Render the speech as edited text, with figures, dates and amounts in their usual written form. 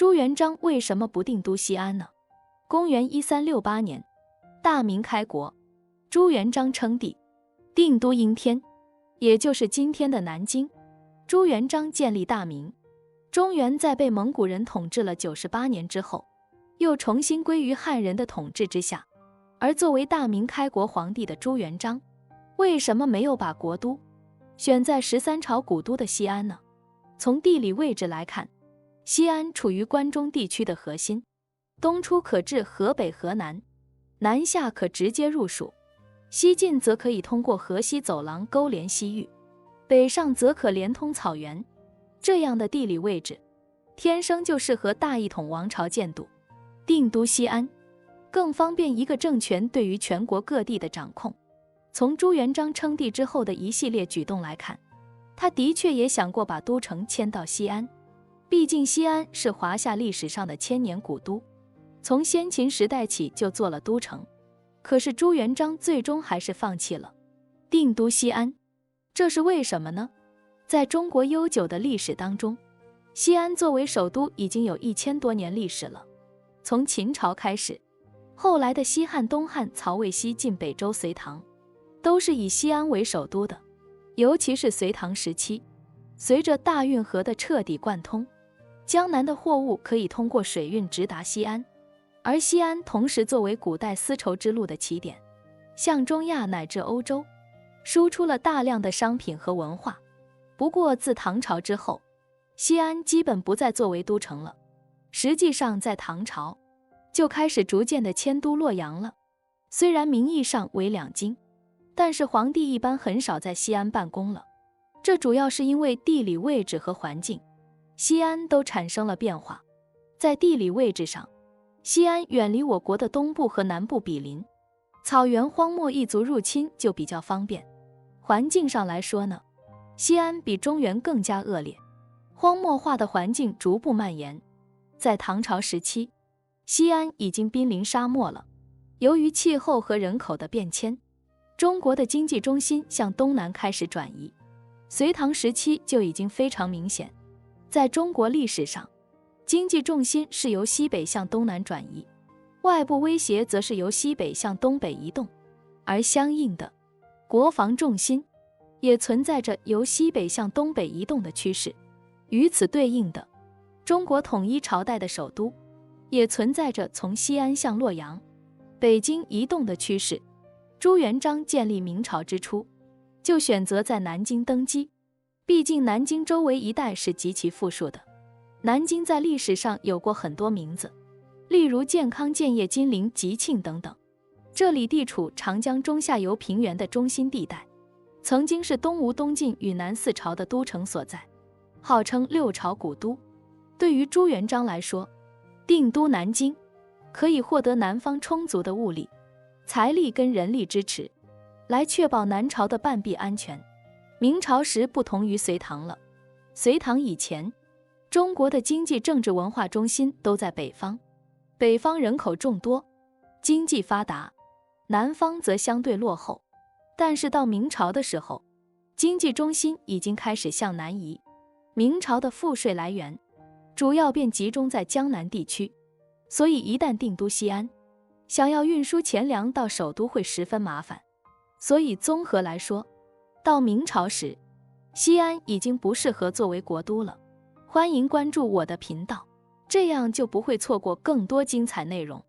朱元璋为什么不定都西安呢？公元1368年，大明开国，朱元璋称帝，定都应天，也就是今天的南京。朱元璋建立大明，中原在被蒙古人统治了98年之后，又重新归于汉人的统治之下。而作为大明开国皇帝的朱元璋，为什么没有把国都选在13朝古都的西安呢？从地理位置来看，西安处于关中地区的核心，东出可至河北、河南，南下可直接入蜀，西进则可以通过河西走廊勾连西域，北上则可连通草原。这样的地理位置，天生就适合大一统王朝建都。定都西安，更方便一个政权对于全国各地的掌控。从朱元璋称帝之后的一系列举动来看，他的确也想过把都城迁到西安，毕竟西安是华夏历史上的千年古都，从先秦时代起就做了都城。可是朱元璋最终还是放弃了定都西安，这是为什么呢？在中国悠久的历史当中，西安作为首都已经有1000多年历史了。从秦朝开始，后来的西汉、东汉、曹魏、西晋、北周、隋唐，都是以西安为首都的。尤其是隋唐时期，随着大运河的彻底贯通，江南的货物可以通过水运直达西安，而西安同时作为古代丝绸之路的起点，向中亚乃至欧洲输出了大量的商品和文化。不过自唐朝之后，西安基本不再作为都城了。实际上在唐朝就开始逐渐的迁都洛阳了。虽然名义上为两京，但是皇帝一般很少在西安办公了。这主要是因为地理位置和环境，西安都产生了变化。在地理位置上，西安远离我国的东部和南部毗邻，草原荒漠异族入侵就比较方便。环境上来说呢，西安比中原更加恶劣，荒漠化的环境逐步蔓延。在唐朝时期，西安已经濒临沙漠了。由于气候和人口的变迁，中国的经济中心向东南开始转移。隋唐时期就已经非常明显，在中国历史上，经济重心是由西北向东南转移，外部威胁则是由西北向东北移动，而相应的，国防重心也存在着由西北向东北移动的趋势。与此对应的，中国统一朝代的首都也存在着从西安向洛阳、北京移动的趋势。朱元璋建立明朝之初，就选择在南京登基，毕竟南京周围一带是极其富庶的。南京在历史上有过很多名字，例如建康、建业、金陵、吉庆等等。这里地处长江中下游平原的中心地带，曾经是东吴、东晋与南四朝的都城所在，号称6朝古都。对于朱元璋来说，定都南京可以获得南方充足的物力、财力跟人力支持，来确保南朝的半壁安全。明朝时不同于隋唐了，隋唐以前，中国的经济、政治、文化中心都在北方，北方人口众多，经济发达，南方则相对落后。但是到明朝的时候，经济中心已经开始向南移，明朝的赋税来源主要便集中在江南地区，所以一旦定都西安，想要运输钱粮到首都会十分麻烦。所以综合来说，到明朝时，西安已经不适合作为国都了。欢迎关注我的频道，这样就不会错过更多精彩内容。